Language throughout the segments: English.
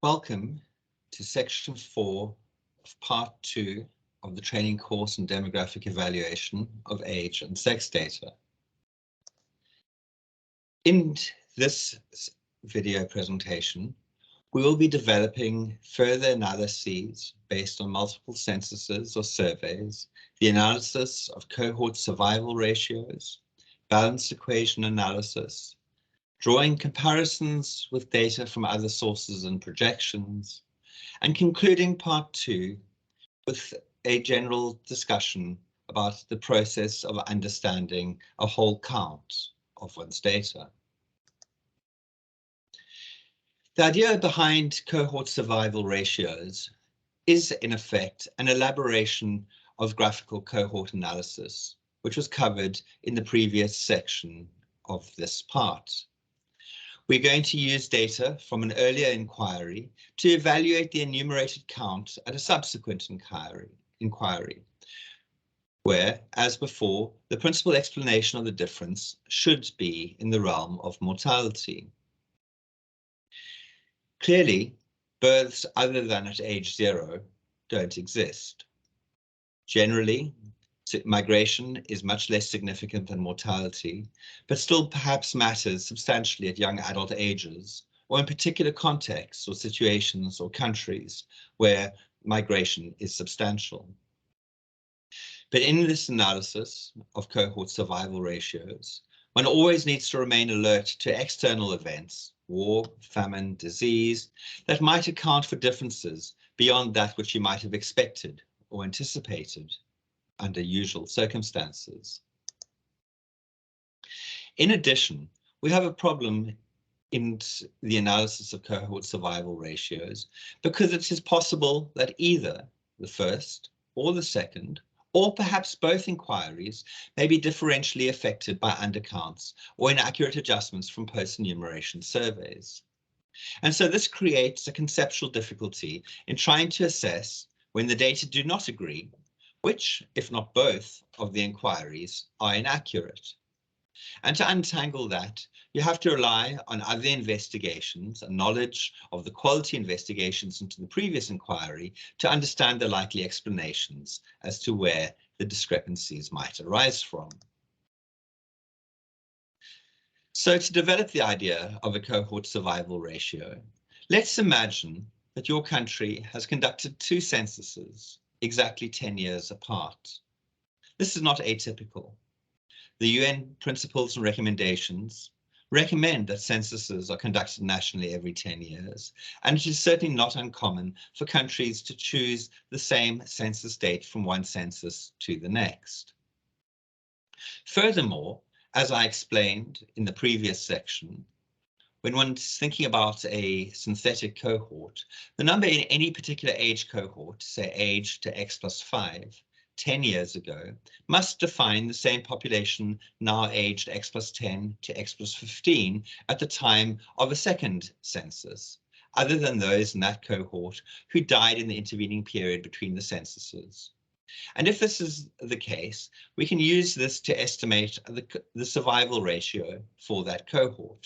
Welcome to section 4 of part 2 of the training course in demographic evaluation of age and sex data. In this video presentation, we will be developing further analyses based on multiple censuses or surveys, the analysis of cohort survival ratios, balanced equation analysis, drawing comparisons with data from other sources and projections, and concluding part 2 with a general discussion about the process of understanding a whole count of one's data. The idea behind cohort survival ratios is, in effect, an elaboration of graphical cohort analysis, which was covered in the previous section of this part. We're going to use data from an earlier inquiry to evaluate the enumerated count at a subsequent inquiry, where, as before, the principal explanation of the difference should be in the realm of mortality. Clearly, births other than at age 0 don't exist. Generally, migration is much less significant than mortality, but still perhaps matters substantially at young adult ages, or in particular contexts or situations or countries where migration is substantial. But in this analysis of cohort survival ratios, one always needs to remain alert to external events, war, famine, disease, that might account for differences beyond that which you might have expected or anticipated under usual circumstances. In addition, we have a problem in the analysis of cohort survival ratios because it is possible that either the first or the second, or perhaps both inquiries, may be differentially affected by undercounts or inaccurate adjustments from post-enumeration surveys. And so this creates a conceptual difficulty in trying to assess, when the data do not agree, which, if not both, of the inquiries are inaccurate. And to untangle that, you have to rely on other investigations and knowledge of the quality investigations into the previous inquiry to understand the likely explanations as to where the discrepancies might arise from. So to develop the idea of a cohort survival ratio, let's imagine that your country has conducted 2 censuses exactly 10 years apart. This is not atypical. The UN principles and recommendations recommend that censuses are conducted nationally every 10 years, and it is certainly not uncommon for countries to choose the same census date from one census to the next. Furthermore, as I explained in the previous section, when one's thinking about a synthetic cohort, the number in any particular age cohort, say age to x plus 5, 10 years ago, must define the same population now aged x plus 10 to x plus 15 at the time of a second census, other than those in that cohort who died in the intervening period between the censuses. And if this is the case, we can use this to estimate the survival ratio for that cohort.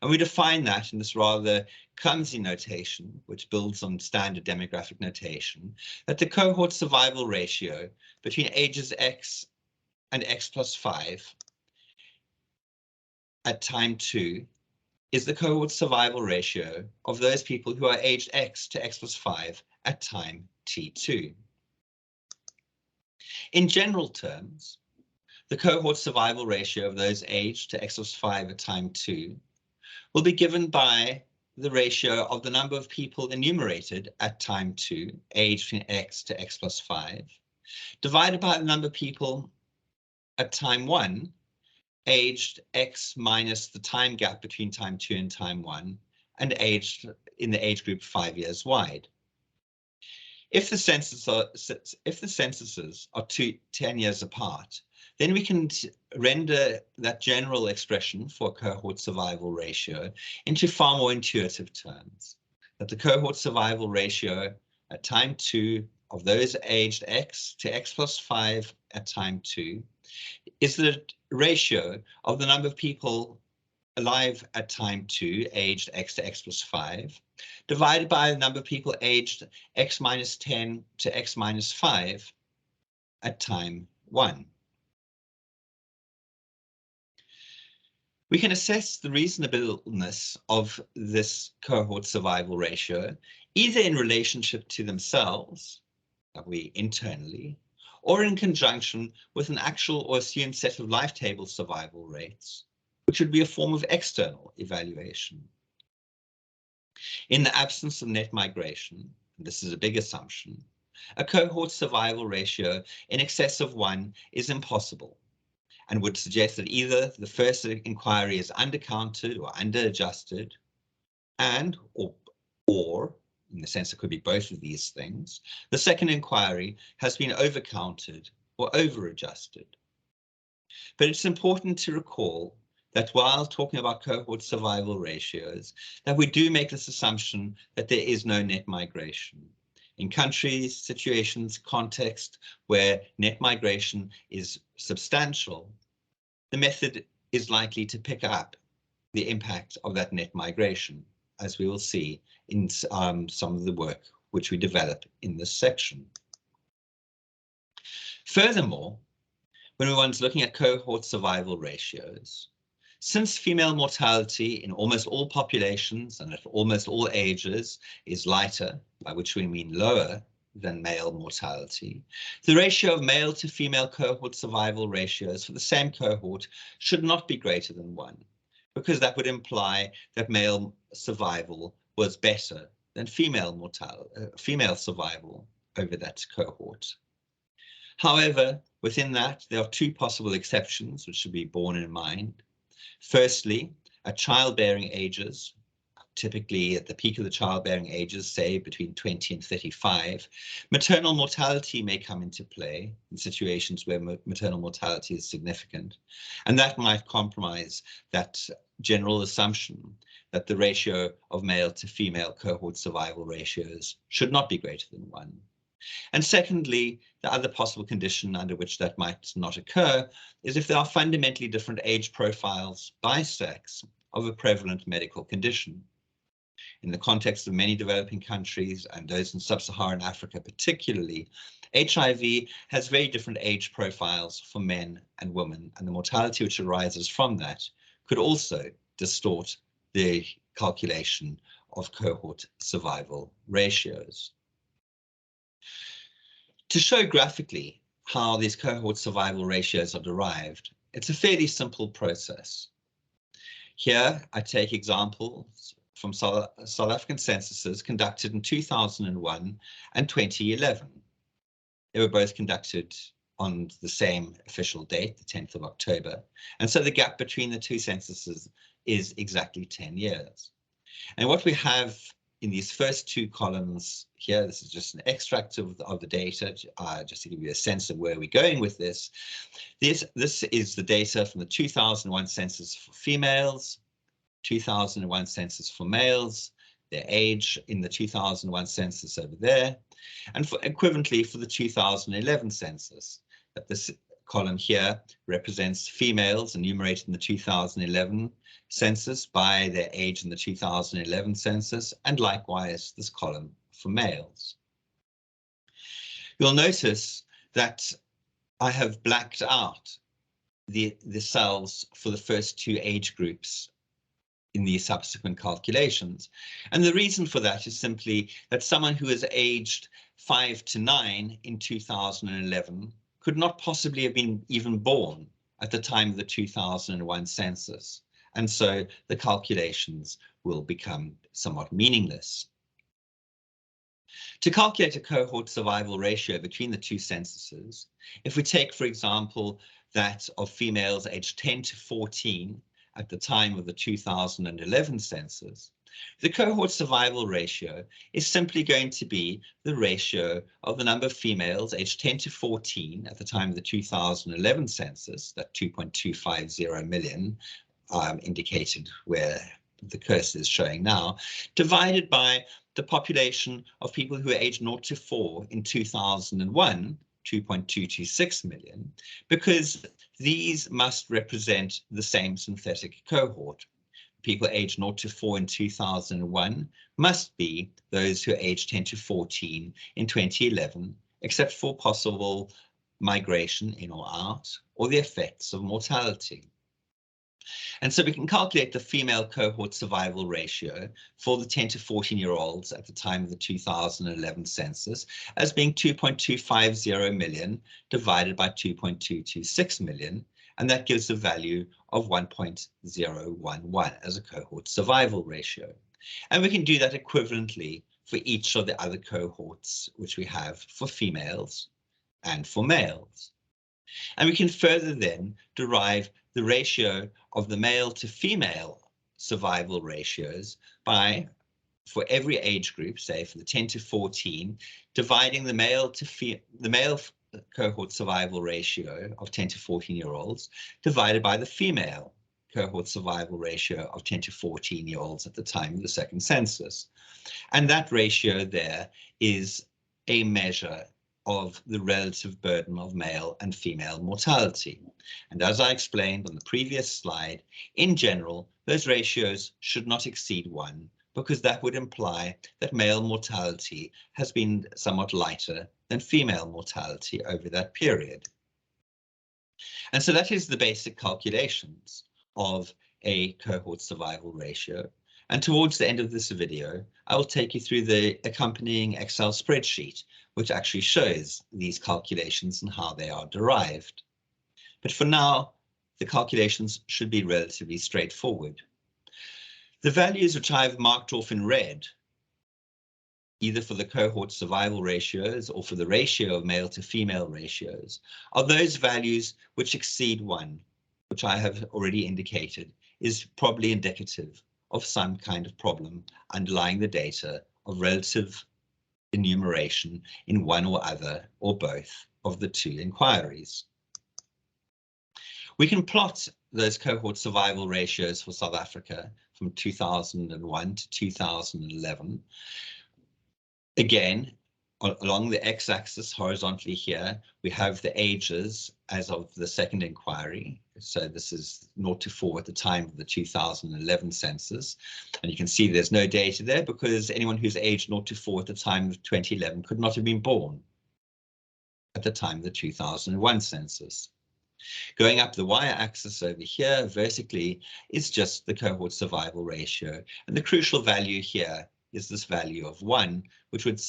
And we define that in this rather clumsy notation, which builds on standard demographic notation, that the cohort survival ratio between ages x and x plus 5 at time 2 is the cohort survival ratio of those people who are aged x to x plus 5 at time t2. In general terms, the cohort survival ratio of those aged to x plus 5 at time 2 will be given by the ratio of the number of people enumerated at time 2, aged from x to x plus 5, divided by the number of people at time 1, aged x minus the time gap between time 2 and time 1, and aged in the age group 5 years wide. If the censuses are 10 years apart, then we can render that general expression for cohort survival ratio into far more intuitive terms. That the cohort survival ratio at time 2 of those aged x to x plus 5 at time 2 is the ratio of the number of people alive at time 2, aged x to x plus 5, divided by the number of people aged x minus 10 to x minus 5 at time 1. We can assess the reasonableness of this cohort survival ratio either in relationship to themselves, that we internally, or in conjunction with an actual or assumed set of life table survival rates, which would be a form of external evaluation. In the absence of net migration, and this is a big assumption, a cohort survival ratio in excess of 1 is impossible, and would suggest that either the first inquiry is undercounted or underadjusted, and or in the sense it could be both of these things, the second inquiry has been overcounted or overadjusted. But it's important to recall that while talking about cohort survival ratios, that we do make this assumption that there is no net migration. In countries, situations, context where net migration is substantial, the method is likely to pick up the impact of that net migration, as we will see in some of the work which we develop in this section. Furthermore, when one's looking at cohort survival ratios, since female mortality in almost all populations and at almost all ages is lighter, by which we mean lower than male mortality, the ratio of male to female cohort survival ratios for the same cohort should not be greater than 1, because that would imply that male survival was better than female survival over that cohort. However, within that, there are 2 possible exceptions which should be borne in mind. Firstly, at childbearing ages, typically at the peak of the childbearing ages, say between 20 and 35, maternal mortality may come into play in situations where maternal mortality is significant, and that might compromise that general assumption that the ratio of male to female cohort survival ratios should not be greater than 1. And secondly, the other possible condition under which that might not occur is if there are fundamentally different age profiles by sex of a prevalent medical condition. In the context of many developing countries and those in sub-Saharan Africa particularly, HIV has very different age profiles for men and women, and the mortality which arises from that could also distort the calculation of cohort survival ratios. To show graphically how these cohort survival ratios are derived, it's a fairly simple process. Here I take examples from South African censuses conducted in 2001 and 2011. They were both conducted on the same official date, the 10th of October, and so the gap between the 2 censuses is exactly 10 years. And what we have in these first 2 columns here, this is just an extract of the data, just to give you a sense of where we're going with this. This is the data from the 2001 census for females, 2001 census for males, their age in the 2001 census over there, and equivalently for the 2011 census. That this column here represents females enumerated in the 2011 census by their age in the 2011 census, and likewise this column for males. You'll notice that I have blacked out the cells for the first 2 age groups in these subsequent calculations. And the reason for that is simply that someone who is aged 5 to 9 in 2011 could not possibly have been even born at the time of the 2001 census. And so the calculations will become somewhat meaningless. To calculate a cohort survival ratio between the 2 censuses, if we take, for example, that of females aged 10 to 14 at the time of the 2011 census, the cohort survival ratio is simply going to be the ratio of the number of females aged 10 to 14 at the time of the 2011 census, that 2.250 million, indicated where the cursor is showing now, divided by the population of people who are aged 0 to 4 in 2001, 2.226 million, because these must represent the same synthetic cohort. people aged 0 to 4 in 2001 must be those who aged 10 to 14 in 2011, except for possible migration in or out, or the effects of mortality. And so we can calculate the female cohort survival ratio for the 10 to 14-year-olds at the time of the 2011 census as being 2.250 million divided by 2.226 million, and that gives a value of 1.011 as a cohort survival ratio. And we can do that equivalently for each of the other cohorts which we have for females and for males. And we can further then derive the ratio of the male to female survival ratios by, for every age group, say for the 10 to 14, dividing the male cohort survival ratio of 10 to 14-year-olds divided by the female cohort survival ratio of 10 to 14-year-olds at the time of the second census. And that ratio there is a measure of the relative burden of male and female mortality. And as I explained on the previous slide, in general, those ratios should not exceed 1, because that would imply that male mortality has been somewhat lighter than female mortality over that period. And so that is the basic calculations of a cohort survival ratio. And towards the end of this video, I will take you through the accompanying Excel spreadsheet, which actually shows these calculations and how they are derived. But for now, the calculations should be relatively straightforward. The values which I've marked off in red, either for the cohort survival ratios or for the ratio of male to female ratios, are those values which exceed 1, which I have already indicated is probably indicative of some kind of problem underlying the data of relative enumeration in one or other or both of the two inquiries. We can plot those cohort survival ratios for South Africa from 2001 to 2011. Again, along the x-axis horizontally here, we have the ages as of the second inquiry. So this is 0 to 4 at the time of the 2011 census. And you can see there's no data there because anyone who's aged 0 to 4 at the time of 2011 could not have been born at the time of the 2001 census. Going up the y-axis over here vertically is just the cohort survival ratio. And the crucial value here is this value of 1, which would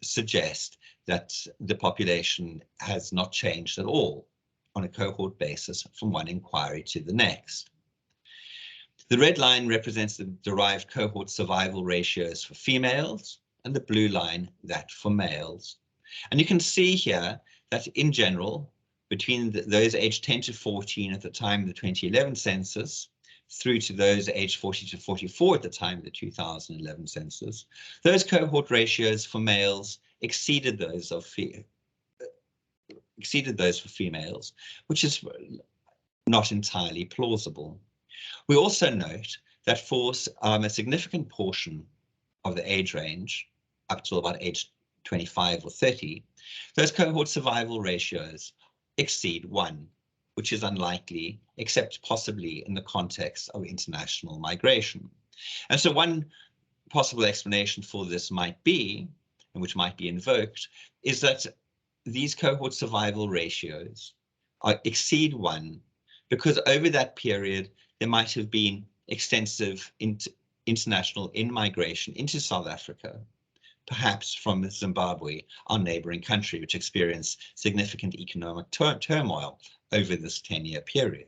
suggest that the population has not changed at all on a cohort basis from one inquiry to the next. The red line represents the derived cohort survival ratios for females, and the blue line that for males. And you can see here that in general, between those aged 10 to 14 at the time of the 2011 census, through to those aged 40 to 44 at the time of the 2011 census, those cohort ratios for males exceeded those for females, which is not entirely plausible. We also note that for a significant portion of the age range, up to about age 25 or 30, those cohort survival ratios exceed 1, which is unlikely, except possibly in the context of international migration. And so one possible explanation for this might be, and which might be invoked, is that these cohort survival ratios exceed 1 because over that period, there might have been extensive international in-migration into South Africa, perhaps from Zimbabwe, our neighboring country, which experienced significant economic turmoil over this 10-year period.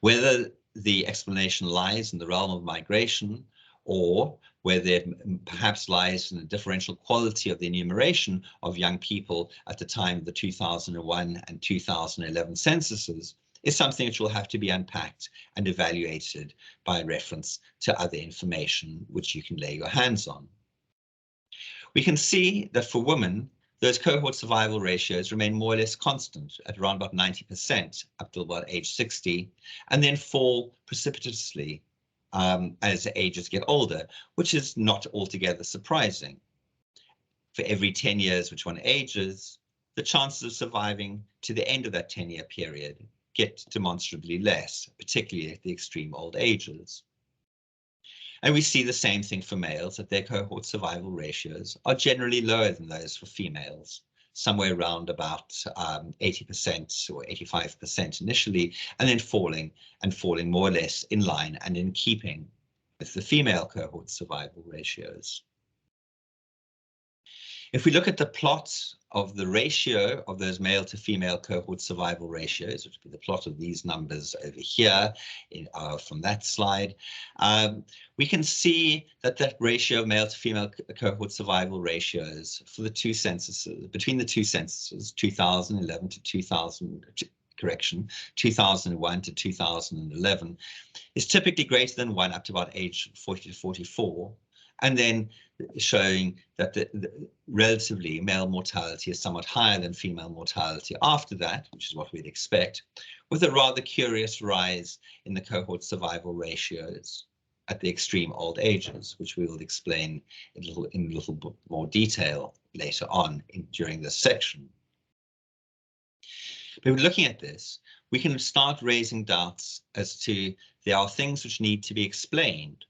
Whether the explanation lies in the realm of migration or whether it perhaps lies in the differential quality of the enumeration of young people at the time of the 2001 and 2011 censuses is something which will have to be unpacked and evaluated by reference to other information which you can lay your hands on. We can see that for women, those cohort survival ratios remain more or less constant at around about 90% up to about age 60, and then fall precipitously as ages get older, which is not altogether surprising. For every 10 years which one ages, the chances of surviving to the end of that 10-year period get demonstrably less, particularly at the extreme old ages. And we see the same thing for males, that their cohort survival ratios are generally lower than those for females, somewhere around about 80% or 85% initially, and then falling more or less in line and in keeping with the female cohort survival ratios. If we look at the plot of the ratio of those male to female cohort survival ratios, which would be the plot of these numbers over here from that slide, we can see that that ratio of male to female cohort survival ratios for the two censuses, between the two censuses, 2011 to 2001 to 2011, is typically greater than 1 up to about age 40 to 44. And then showing that the relatively male mortality is somewhat higher than female mortality after that, which is what we'd expect, with a rather curious rise in the cohort survival ratios at the extreme old ages, which we will explain in a little more detail later on during this section. But looking at this, we can start raising doubts as to there are things which need to be explained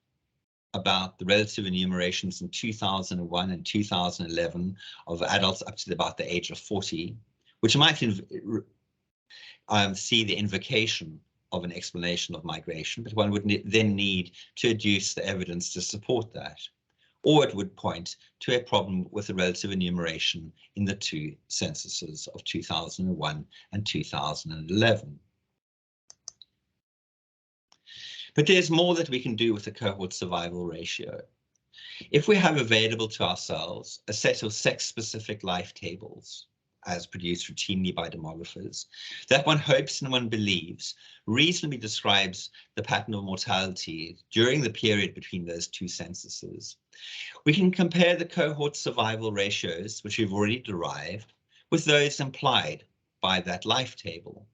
about the relative enumerations in 2001 and 2011 of adults up to about the age of 40, which might see the invocation of an explanation of migration, but one would then need to adduce the evidence to support that. Or it would point to a problem with the relative enumeration in the two censuses of 2001 and 2011. But there's more that we can do with the cohort survival ratio. If we have available to ourselves a set of sex-specific life tables, as produced routinely by demographers, that one hopes and one believes reasonably describes the pattern of mortality during the period between those two censuses, we can compare the cohort survival ratios, which we've already derived, with those implied by that life table.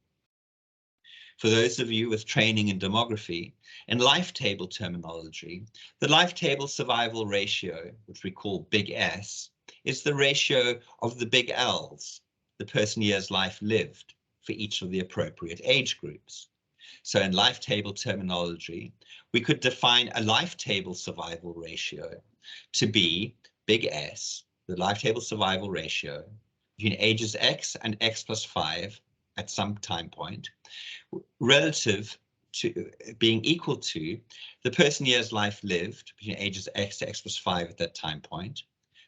For those of you with training in demography, in life table terminology, the life table survival ratio, which we call big S, is the ratio of the big L's, the person years life lived, for each of the appropriate age groups. So in life table terminology, we could define a life table survival ratio to be big S, the life table survival ratio, between ages X and X plus 5 at some time point, relative to being equal to the person years life lived between ages X to X plus 5 at that time point,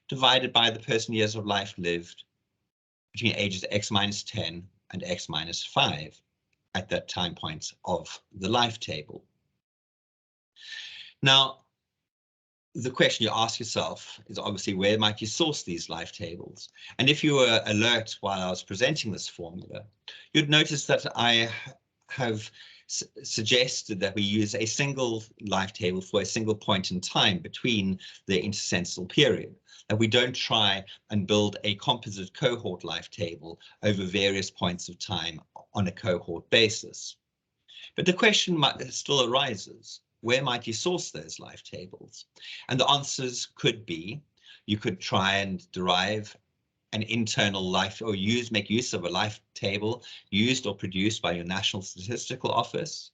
divided by the person years of life lived between ages X minus 10 and X minus 5 at that time point of the life table. Now, the question you ask yourself is obviously, where might you source these life tables? And if you were alert while I was presenting this formula, you'd notice that I have suggested that we use a single life table for a single point in time between the intercensual period, that we don't try and build a composite cohort life table over various points of time on a cohort basis. But the question still arises, where might you source those life tables? And the answers could be, you could try and derive an internal life or make use of a life table used or produced by your National Statistical Office.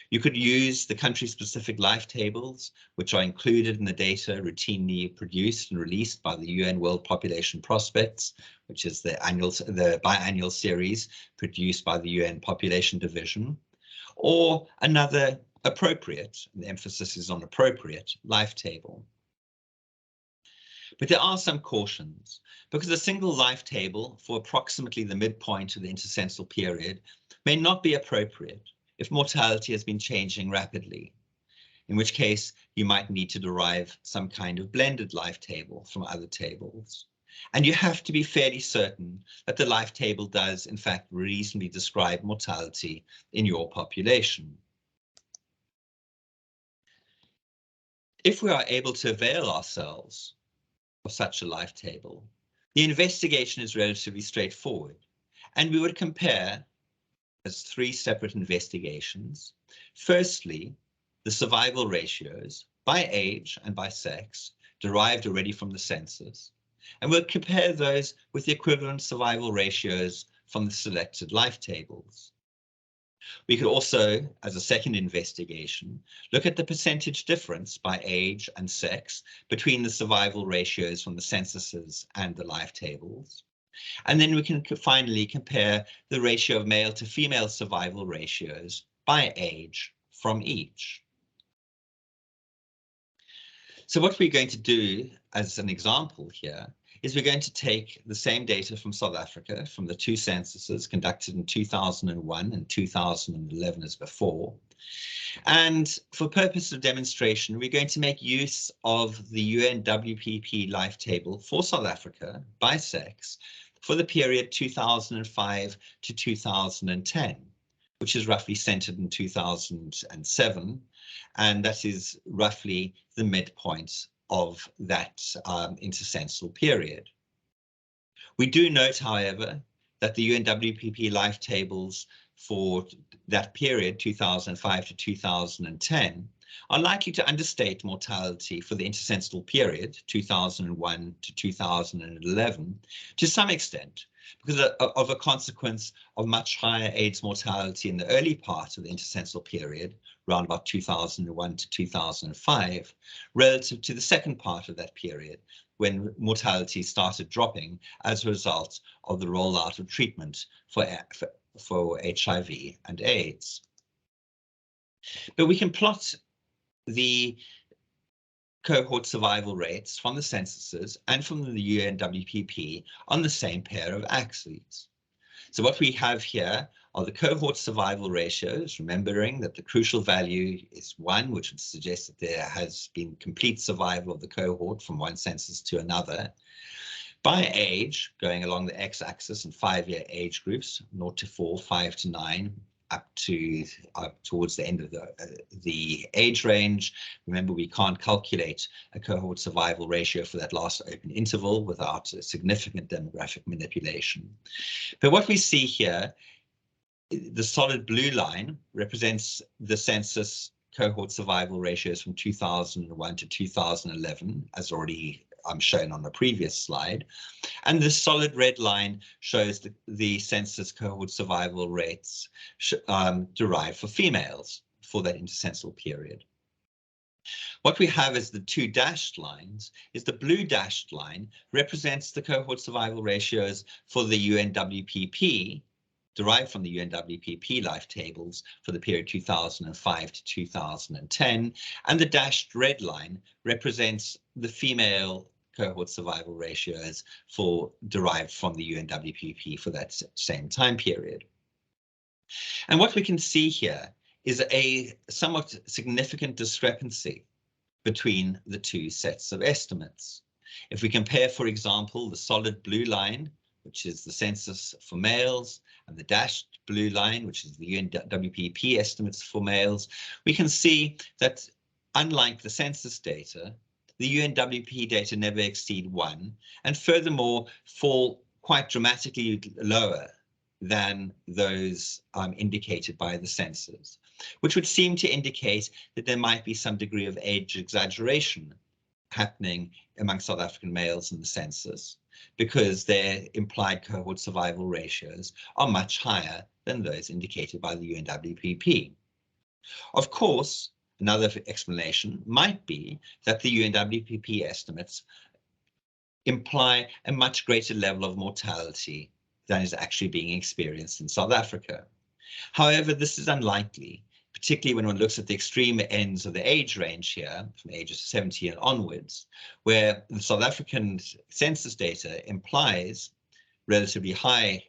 You could use the country-specific life tables, which are included in the data routinely produced and released by the UN World Population Prospects, which is the biannual series produced by the UN Population Division, or another appropriate, the emphasis is on appropriate, life table. But there are some cautions, because a single life table for approximately the midpoint of the intercensual period may not be appropriate if mortality has been changing rapidly, in which case you might need to derive some kind of blended life table from other tables. And you have to be fairly certain that the life table does, in fact, reasonably describe mortality in your population. If we are able to avail ourselves of such a life table, the investigation is relatively straightforward, and we would compare as 3 separate investigations. Firstly, the survival ratios by age and by sex derived already from the census, and we'll compare those with the equivalent survival ratios from the selected life tables. We could also, as a second investigation, look at the percentage difference by age and sex between the survival ratios from the censuses and the life tables. And then we can finally compare the ratio of male to female survival ratios by age from each. So what we're going to do as an example here is we're going to take the same data from South Africa, from the two censuses conducted in 2001 and 2011 as before. And for purposes of demonstration, we're going to make use of the UNWPP life table for South Africa by sex for the period 2005 to 2010, which is roughly centered in 2007. And that is roughly the midpoint of that intercensal period. We do note, however, that the UNWPP life tables for that period, 2005 to 2010, are likely to understate mortality for the intercensal period, 2001 to 2011, to some extent, because of a consequence of much higher AIDS mortality in the early part of the intercensal period, around about 2001 to 2005, relative to the second part of that period, when mortality started dropping as a result of the rollout of treatment for HIV and AIDS. But we can plot the cohort survival rates from the censuses and from the UNWPP on the same pair of axes. So what we have here are the cohort survival ratios, remembering that the crucial value is 1, which would suggest that there has been complete survival of the cohort from one census to another. By age, going along the x-axis in 5-year age groups, 0 to 4, 5 to 9, up towards the end of the age range. Remember, we can't calculate a cohort survival ratio for that last open interval without a significant demographic manipulation. But what we see here, the solid blue line represents the census cohort survival ratios from 2001 to 2011, as already shown on the previous slide. And the solid red line shows the census cohort survival rates derived for females for that intercensal period. What we have as the two dashed lines is the blue dashed line represents the cohort survival ratios for the UNWPP, derived from the UNWPP life tables for the period 2005 to 2010. And the dashed red line represents the female cohort survival ratios derived from the UNWPP for that same time period. And what we can see here is a somewhat significant discrepancy between the two sets of estimates. If we compare, for example, the solid blue line, which is the census for males, and the dashed blue line, which is the UNWPP estimates for males, we can see that unlike the census data, the UNWP data never exceed 1, and furthermore fall quite dramatically lower than those indicated by the census, which would seem to indicate that there might be some degree of age exaggeration happening among South African males in the census, because their implied cohort survival ratios are much higher than those indicated by the UNWPP. Of course, another explanation might be that the UNWPP estimates imply a much greater level of mortality than is actually being experienced in South Africa. However, this is unlikely, particularly when one looks at the extreme ends of the age range here, from ages 70 and onwards, where the South African census data implies relatively high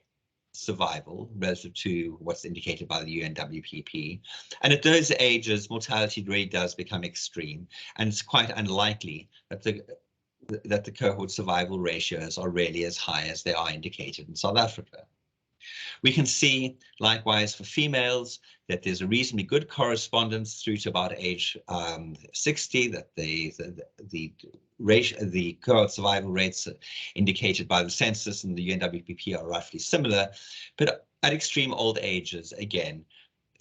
survival relative to what's indicated by the UNWPP. And at those ages, mortality really does become extreme, and it's quite unlikely that the cohort survival ratios are really as high as they are indicated in South Africa. We can see, likewise, for females, that there's a reasonably good correspondence through to about age 60, that the cohort survival rates indicated by the census and the UNWPP are roughly similar. But at extreme old ages, again,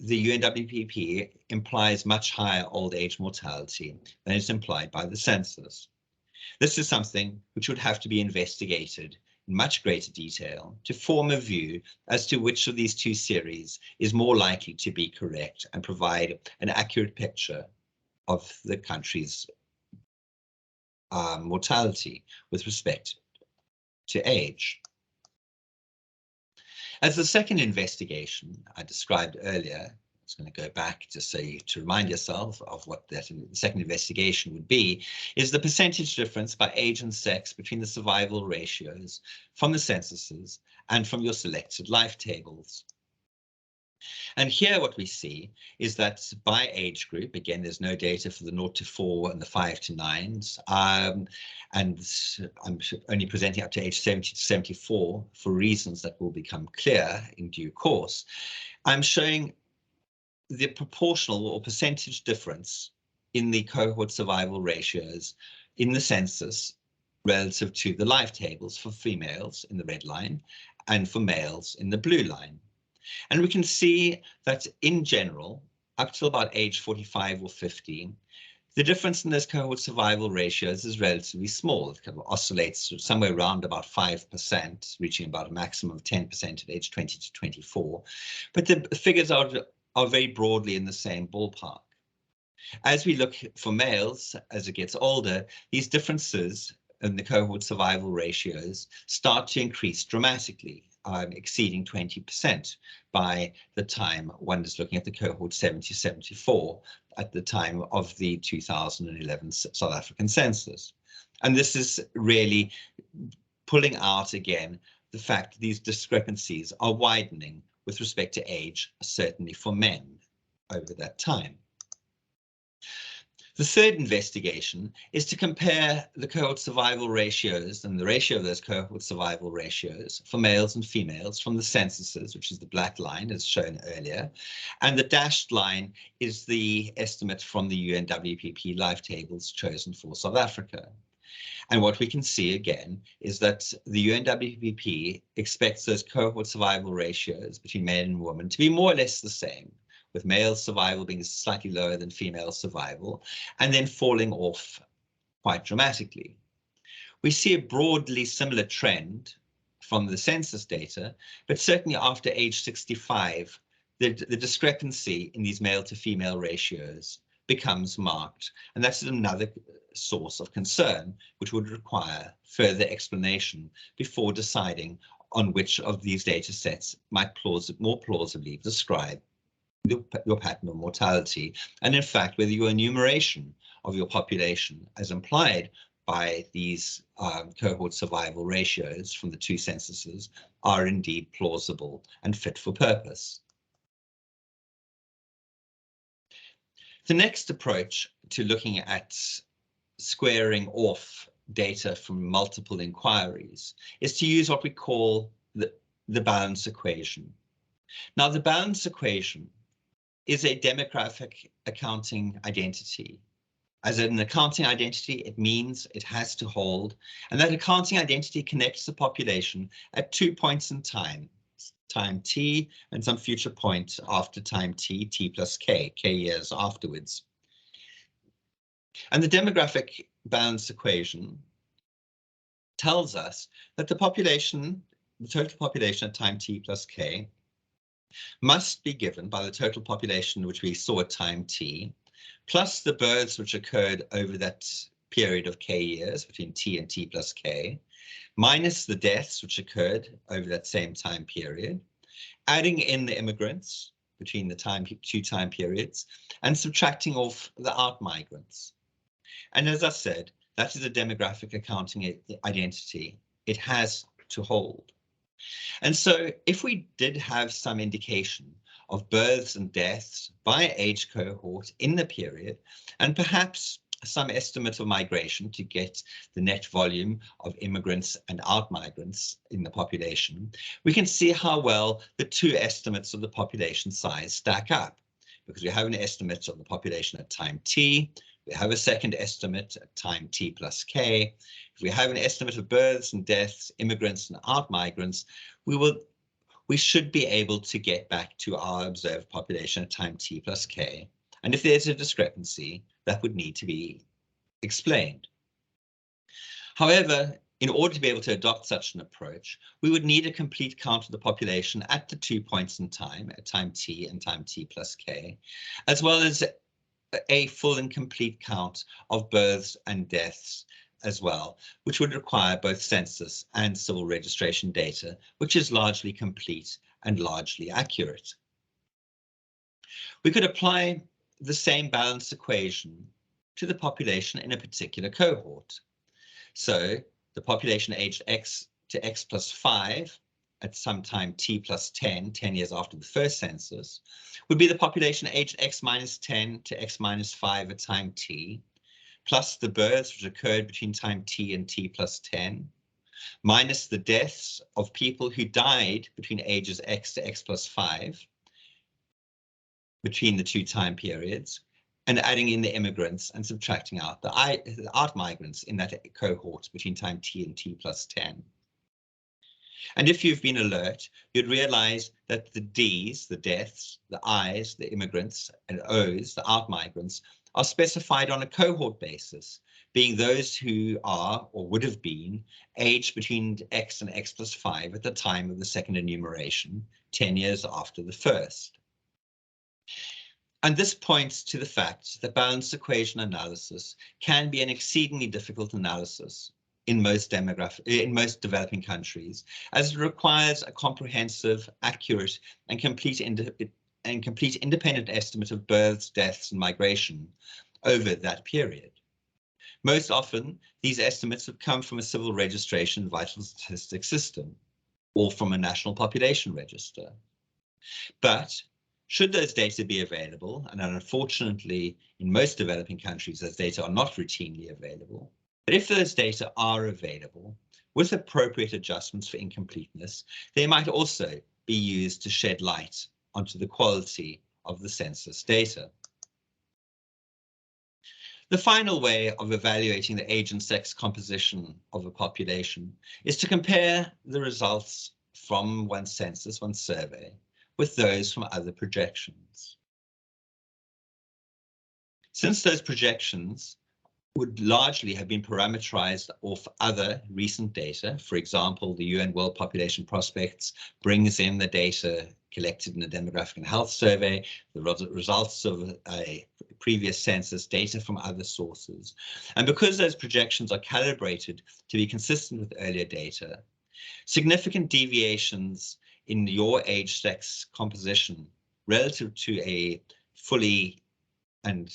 the UNWPP implies much higher old age mortality than is implied by the census. This is something which would have to be investigated in much greater detail to form a view as to which of these two series is more likely to be correct and provide an accurate picture of the country's mortality with respect to age. As the second investigation I described earlier, I was going to go back just so you to remind yourself of what that second investigation would be, is the percentage difference by age and sex between the survival ratios from the censuses and from your selected life tables. And here what we see is that by age group, again, there's no data for the 0 to 4 and the 5 to 9s. And I'm only presenting up to age 70 to 74 for reasons that will become clear in due course. I'm showing the proportional or percentage difference in the cohort survival ratios in the census relative to the life tables for females in the red line and for males in the blue line. And we can see that in general, up till about age 45 or 50, the difference in those cohort survival ratios is relatively small. It kind of oscillates somewhere around about 5%, reaching about a maximum of 10% at age 20 to 24. But the figures are very broadly in the same ballpark. As we look for males, as it gets older, these differences in the cohort survival ratios start to increase dramatically, exceeding 20% by the time one is looking at the cohort 70-74 at the time of the 2011 South African census. And this is really pulling out again the fact that these discrepancies are widening with respect to age, certainly for men over that time. The third investigation is to compare the cohort survival ratios and the ratio of those cohort survival ratios for males and females from the censuses, which is the black line as shown earlier, and the dashed line is the estimate from the UNWPP life tables chosen for South Africa. And what we can see again is that the UNWPP expects those cohort survival ratios between men and women to be more or less the same, with male survival being slightly lower than female survival, and then falling off quite dramatically. We see a broadly similar trend from the census data, but certainly after age 65, the discrepancy in these male to female ratios becomes marked. And that's another source of concern, which would require further explanation before deciding on which of these data sets might more plausibly describe your pattern of mortality, and in fact, whether your enumeration of your population, as implied by these cohort survival ratios from the two censuses, are indeed plausible and fit for purpose. The next approach to looking at squaring off data from multiple inquiries is to use what we call the balance equation. Now, the balance equation is a demographic accounting identity. As an accounting identity, it means it has to hold, and that accounting identity connects the population at 2 points in time t and some future point after time t plus k years afterwards. And the demographic balance equation tells us that the total population at time t plus k must be given by the total population which we saw at time t, plus the births which occurred over that period of k years between t and t plus k, minus the deaths which occurred over that same time period, adding in the immigrants between the two time periods, and subtracting off the out migrants. And as I said, that is a demographic accounting identity. It has to hold. And so if we did have some indication of births and deaths by age cohort in the period, and perhaps some estimate of migration to get the net volume of immigrants and out migrants in the population, we can see how well the two estimates of the population size stack up, because we have an estimate of the population at time t, we have a second estimate at time t plus k. If we have an estimate of births and deaths, immigrants and out migrants, we should be able to get back to our observed population at time t plus k. And if there's a discrepancy, that would need to be explained. However, In order to be able to adopt such an approach, we would need a complete count of the population at the 2 points in time, at time t and time t plus k, as well as a full and complete count of births and deaths as well, which would require both census and civil registration data, which is largely complete and largely accurate. We could apply the same balance equation to the population in a particular cohort. So the population aged x to x plus 5 at some time t plus 10 years after the first census, would be the population aged x minus 10 to x minus 5 at time t, plus the births which occurred between time t and t plus 10, minus the deaths of people who died between ages x to x plus 5, between the two time periods, and adding in the immigrants and subtracting out the out migrants in that cohort between time t and t plus 10. And if you've been alert, you'd realize that the Ds, the deaths, the Is, the immigrants, and Os, the out migrants, are specified on a cohort basis, being those who are or would have been aged between x and x plus 5 at the time of the second enumeration, 10 years after the first. And this points to the fact that balanced equation analysis can be an exceedingly difficult analysis in most developing countries, as it requires a comprehensive, accurate, and complete independent estimate of births, deaths, and migration over that period. Most often, these estimates have come from a civil registration vital statistics system, or from a national population register. But should those data be available, and unfortunately in most developing countries those data are not routinely available, but if those data are available, with appropriate adjustments for incompleteness, they might also be used to shed light onto the quality of the census data. The final way of evaluating the age and sex composition of a population is to compare the results from one census, one survey, with those from other projections. Since those projections would largely have been parameterized off other recent data, for example, the UN World Population Prospects brings in the data collected in the Demographic and Health Survey, the results of a previous census, data from other sources. And because those projections are calibrated to be consistent with earlier data, significant deviations in your age sex composition relative to a fully and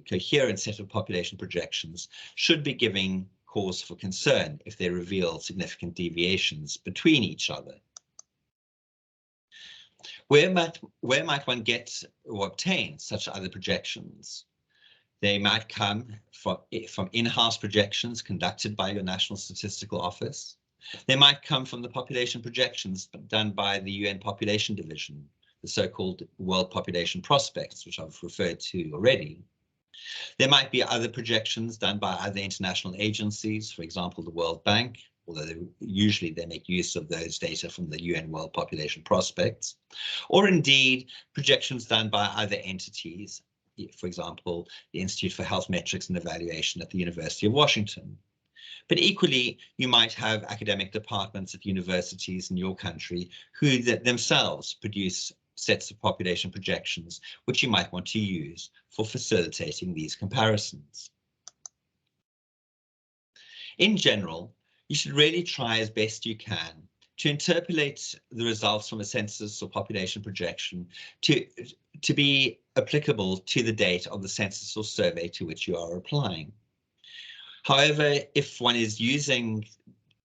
coherent set of population projections should be giving cause for concern if they reveal significant deviations between each other. Where might one get or obtain such other projections? They might come from in-house projections conducted by your National Statistical Office. They might come from the population projections done by the UN Population Division, the so-called World Population Prospects, which I've referred to already. There might be other projections done by other international agencies, for example, the World Bank, although usually they make use of those data from the UN World Population Prospects, or indeed projections done by other entities, for example, the Institute for Health Metrics and Evaluation at the University of Washington. But equally, you might have academic departments at universities in your country who themselves produce sets of population projections, which you might want to use for facilitating these comparisons. In general, you should really try as best you can to interpolate the results from a census or population projection to be applicable to the date of the census or survey to which you are applying. However, if one is using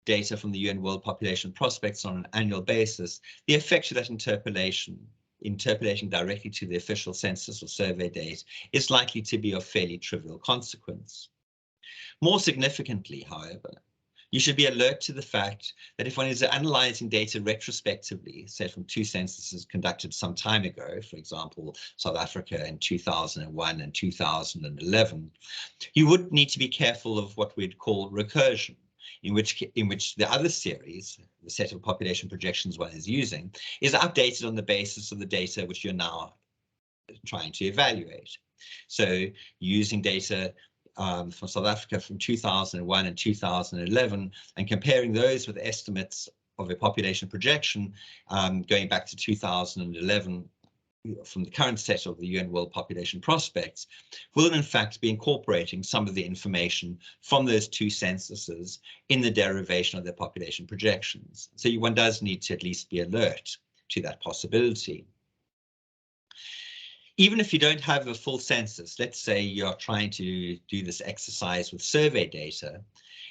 data from the UN World Population Prospects on an annual basis, the effect of that interpolating directly to the official census or survey date is likely to be of fairly trivial consequence. More significantly, however, you should be alert to the fact that if one is analyzing data retrospectively, say from two censuses conducted some time ago, for example, South Africa in 2001 and 2011, you would need to be careful of what we'd call recursion, in which the other series, the set of population projections one is using, is updated on the basis of the data which you're now trying to evaluate. So using data from South Africa from 2001 and 2011, and comparing those with estimates of a population projection going back to 2011 from the current set of the UN World Population Prospects, will in fact be incorporating some of the information from those two censuses in the derivation of their population projections. So one does need to at least be alert to that possibility. Even if you don't have a full census, let's say you're trying to do this exercise with survey data,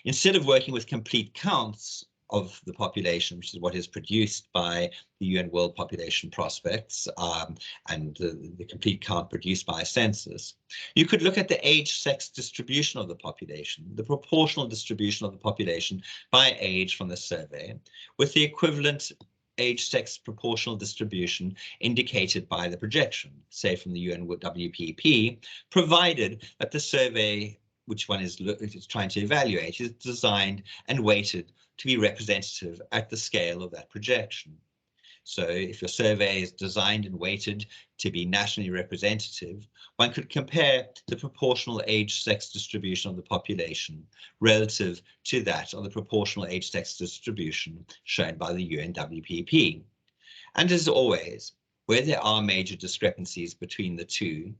instead of working with complete counts of the population, which is what is produced by the UN World Population Prospects and the complete count produced by a census, you could look at the age-sex distribution of the population, the proportional distribution of the population by age from the survey, with the equivalent age-sex proportional distribution indicated by the projection, say from the UN WPP, provided that the survey which one is trying to evaluate is designed and weighted to be representative at the scale of that projection. So if your survey is designed and weighted to be nationally representative, one could compare the proportional age-sex distribution of the population relative to that of the proportional age-sex distribution shown by the UNWPP. And as always, where there are major discrepancies between the two,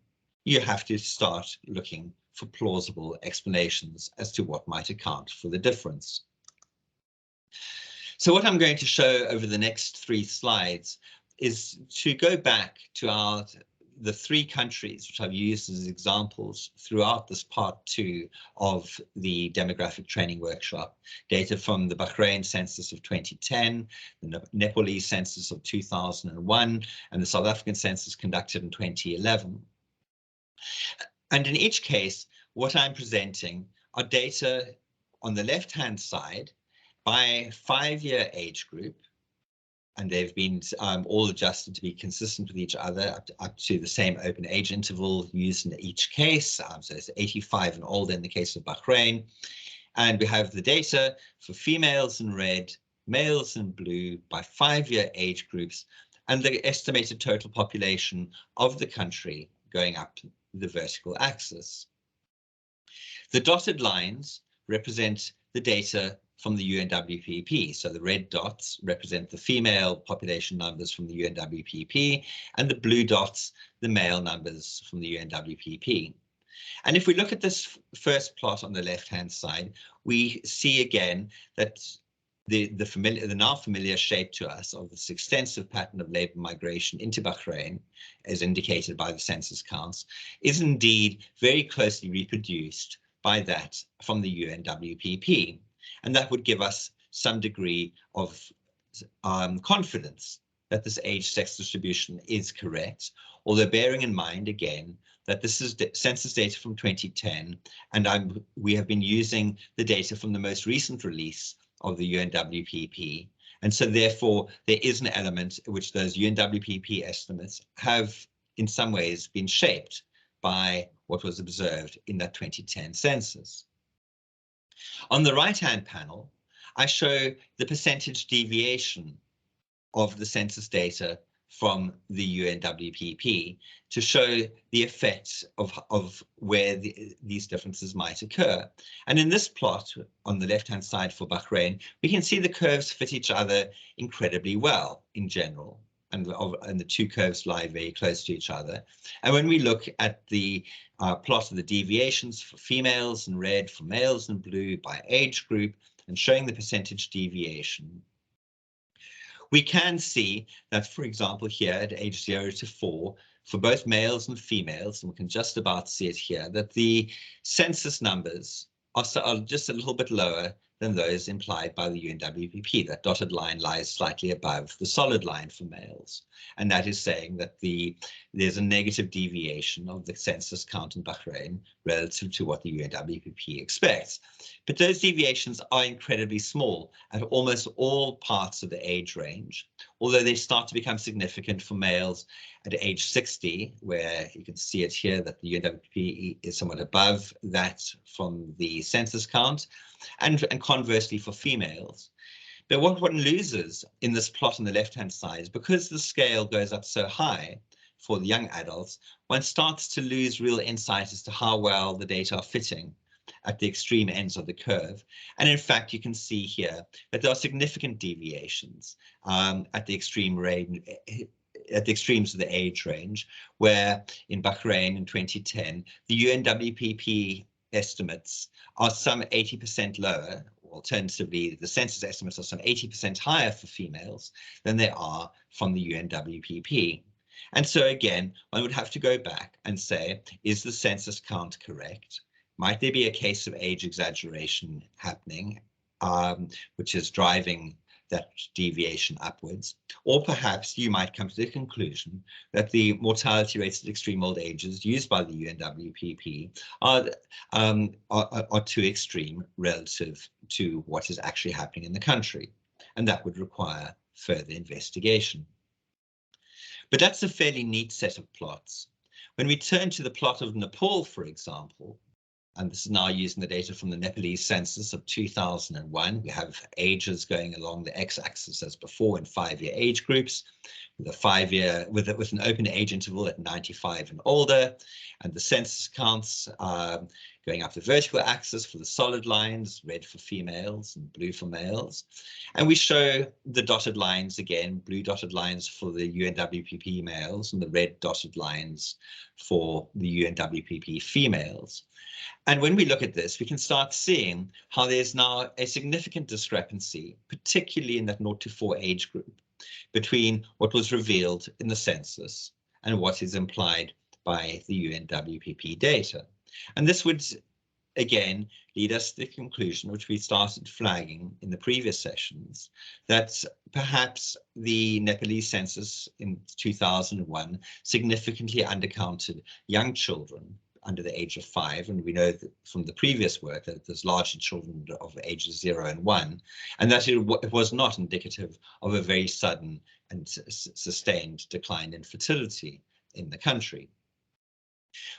you have to start looking for plausible explanations as to what might account for the difference. So what I'm going to show over the next 3 slides is to go back to the 3 countries which I've used as examples throughout this part 2 of the demographic training workshop. Data from the Bahrain census of 2010, the Nepalese census of 2001, and the South African census conducted in 2011. And in each case, what I'm presenting are data on the left-hand side by 5-year age group, and they've been all adjusted to be consistent with each other up to the same open age interval used in each case. So it's 85 and older in the case of Bahrain. And we have the data for females in red, males in blue by 5-year age groups, and the estimated total population of the country going up the vertical axis. The dotted lines represent the data from the UNWPP. So the red dots represent the female population numbers from the UNWPP, and the blue dots, the male numbers from the UNWPP. And if we look at this first plot on the left-hand side, we see again that the now familiar shape to us of this extensive pattern of labor migration into Bahrain, as indicated by the census counts, is indeed very closely reproduced by that from the UNWPP. And that would give us some degree of confidence that this age-sex distribution is correct, although bearing in mind, again, that this is census data from 2010, and we have been using the data from the most recent release of the UNWPP. And so therefore, there is an element in which those UNWPP estimates have in some ways been shaped by what was observed in that 2010 census. On the right-hand panel, I show the percentage deviation of the census data from the UNWPP to show the effects of where these differences might occur. And in this plot on the left-hand side for Bahrain, we can see the curves fit each other incredibly well in general, and the 2 curves lie very close to each other. And when we look at the plot of the deviations for females in red, for males in blue by age group, and showing the percentage deviation, we can see that, for example, here at age 0 to 4, for both males and females, and we can just about see it here, that the census numbers are just a little bit lower than those implied by the UNWPP. That dotted line lies slightly above the solid line for males. And that is saying that there's a negative deviation of the census count in Bahrain relative to what the UNWPP expects. But those deviations are incredibly small at almost all parts of the age range, although they start to become significant for males at age 60, where you can see it here that the UNWPP is somewhat above that from the census count, and conversely for females. But what one loses in this plot on the left-hand side is because the scale goes up so high, for the young adults, one starts to lose real insight as to how well the data are fitting at the extreme ends of the curve. And in fact, you can see here that there are significant deviations at the extremes of the age range, where in Bahrain in 2010, the UNWPP estimates are some 80% lower. Alternatively, the census estimates are some 80% higher for females than they are from the UNWPP. And so again, one would have to go back and say, is the census count correct? Might there be a case of age exaggeration happening, which is driving that deviation upwards? Or perhaps you might come to the conclusion that the mortality rates at extreme old ages used by the UNWPP are too extreme relative to what is actually happening in the country. And that would require further investigation. But that's a fairly neat set of plots. When we turn to the plot of Nepal, for example, and this is now using the data from the Nepalese census of 2001. We have ages going along the x-axis as before in 5-year age groups, with with an open age interval at 95 and older, and the census counts going up the vertical axis for the solid lines, red for females and blue for males. And we show the dotted lines again, blue dotted lines for the UNWPP males and the red dotted lines for the UNWPP females. And when we look at this, we can start seeing how there's now a significant discrepancy, particularly in that 0 to 4 age group, between what was revealed in the census and what is implied by the UNWPP data. And this would, again, lead us to the conclusion, which we started flagging in the previous sessions, that perhaps the Nepalese census in 2001 significantly undercounted young children under the age of 5, and we know that from the previous work that there's largely children of ages 0 and 1, and that it was not indicative of a very sudden and sustained decline in fertility in the country.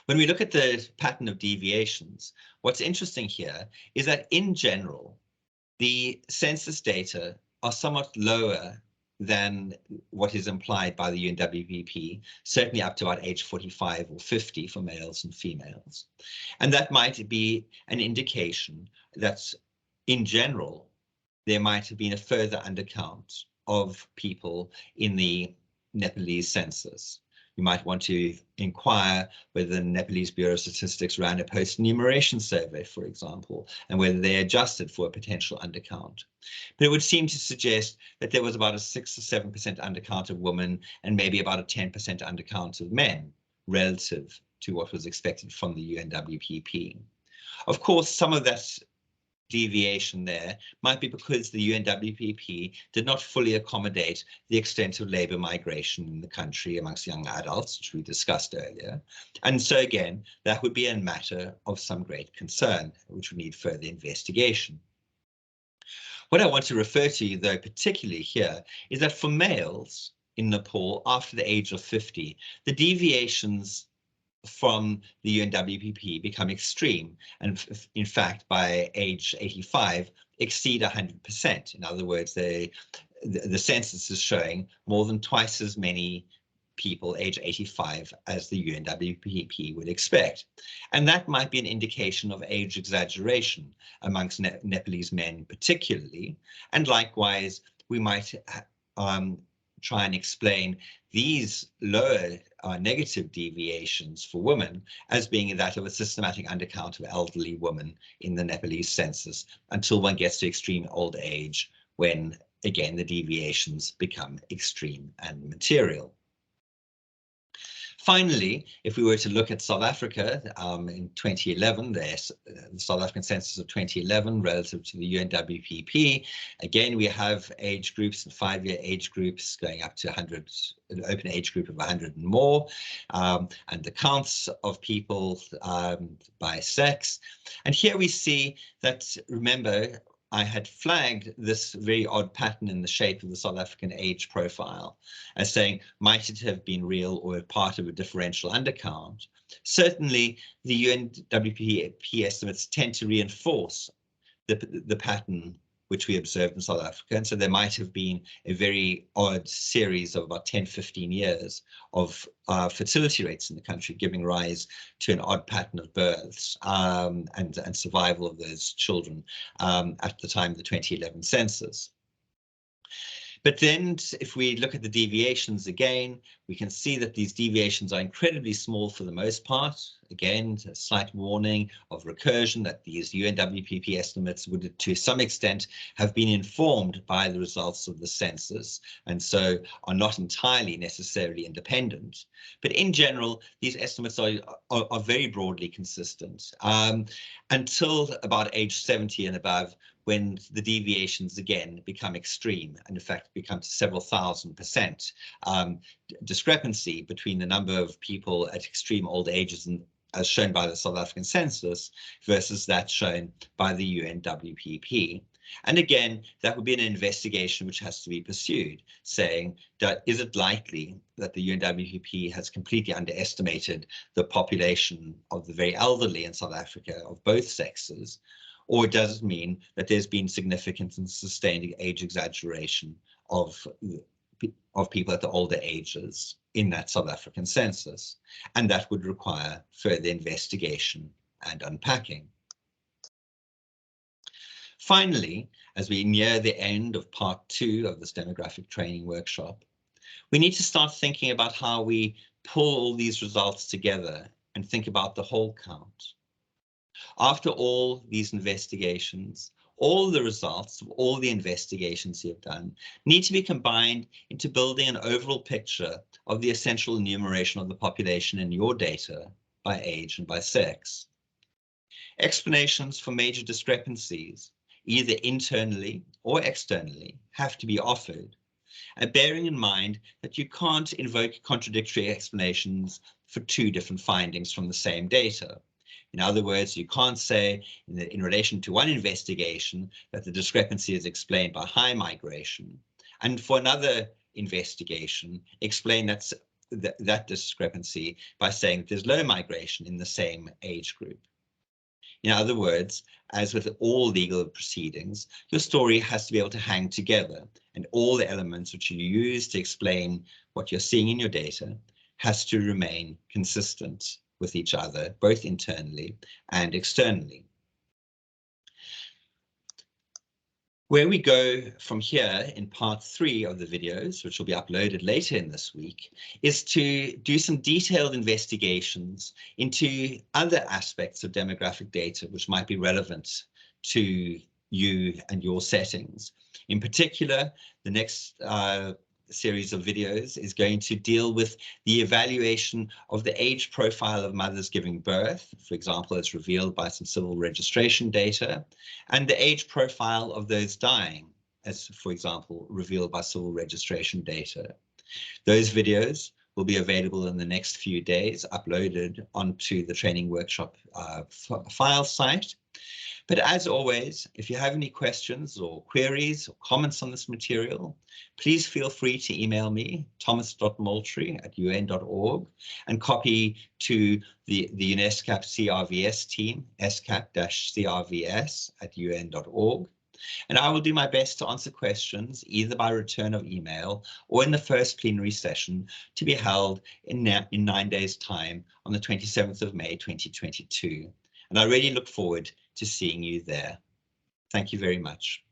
When we look at the pattern of deviations, what's interesting here is that in general, the census data are somewhat lower than what is implied by the UNWPP, certainly up to about age 45 or 50 for males and females. And that might be an indication that in general, there might have been a further undercount of people in the Nepalese census. You might want to inquire whether the Nepalese Bureau of Statistics ran a post-enumeration survey, for example, and whether they adjusted for a potential undercount. But it would seem to suggest that there was about a 6 or 7% undercount of women and maybe about a 10% undercount of men relative to what was expected from the UNWPP. Of course, some of that deviation there might be because the UNWPP did not fully accommodate the extent of labor migration in the country amongst young adults, which we discussed earlier. And so again, that would be a matter of some great concern, which would need further investigation. What I want to refer to, though, particularly here, is that for males in Nepal after the age of 50, the deviations from the UNWPP become extreme, and in fact, by age 85, exceed 100%. In other words, the census is showing more than twice as many people age 85 as the UNWPP would expect. And that might be an indication of age exaggeration amongst Nepalese men particularly. And likewise, we might try and explain these lower negative deviations for women as being that of a systematic undercount of elderly women in the Nepalese census until one gets to extreme old age, when again the deviations become extreme and material. Finally, if we were to look at South Africa in 2011, the South African census of 2011 relative to the UNWPP, again, we have age groups and 5-year age groups going up to 100, an open age group of 100 and more, and the counts of people by sex. And here we see that, remember, I had flagged this very odd pattern in the shape of the South African age profile as saying, might it have been real or part of a differential undercount? Certainly, the UNWPP estimates tend to reinforce the pattern which we observed in South Africa. And so there might have been a very odd series of about 10, 15 years of fertility rates in the country, giving rise to an odd pattern of births and survival of those children at the time of the 2011 census. But then if we look at the deviations again, we can see that these deviations are incredibly small for the most part. Again, a slight warning of recursion that these UNWPP estimates would, to some extent, have been informed by the results of the census, and so are not entirely necessarily independent. But in general, these estimates are very broadly consistent until about age 70 and above, when the deviations again become extreme and in fact become several thousand% discrepancy between the number of people at extreme old ages and as shown by the South African census versus that shown by the UNWPP. And again, that would be an investigation which has to be pursued, saying that is it likely that the UNWPP has completely underestimated the population of the very elderly in South Africa of both sexes, or does it mean that there's been significant and sustained age exaggeration of people at the older ages in that South African census? And that would require further investigation and unpacking. Finally, as we near the end of part 2 of this demographic training workshop, we need to start thinking about how we pull all these results together and think about the whole count. After all these investigations, all the results of all the investigations you've done need to be combined into building an overall picture of the essential enumeration of the population in your data by age and by sex. Explanations for major discrepancies, either internally or externally, have to be offered, and bearing in mind that you can't invoke contradictory explanations for 2 different findings from the same data. In other words, you can't say in relation to one investigation that the discrepancy is explained by high migration, and for another investigation, explain that discrepancy by saying there's low migration in the same age group. In other words, as with all legal proceedings, your story has to be able to hang together, and all the elements which you use to explain what you're seeing in your data has to remain consistent with each other, both internally and externally. Where we go from here in part 3 of the videos, which will be uploaded later in this week, is to do some detailed investigations into other aspects of demographic data which might be relevant to you and your settings. In particular, the next series of videos is going to deal with the evaluation of the age profile of mothers giving birth, for example, as revealed by some civil registration data, and the age profile of those dying, as, for example, revealed by civil registration data. Those videos will be available in the next few days, uploaded onto the training workshop file site. But as always, if you have any questions or queries or comments on this material, please feel free to email me, thomas.moultrie@un.org, and copy to the ESCAP CRVS team, escap-crvs@un.org. And I will do my best to answer questions either by return of email or in the first plenary session to be held in 9 days' time on the 27th of May, 2022. And I really look forward to seeing you there. Thank you very much.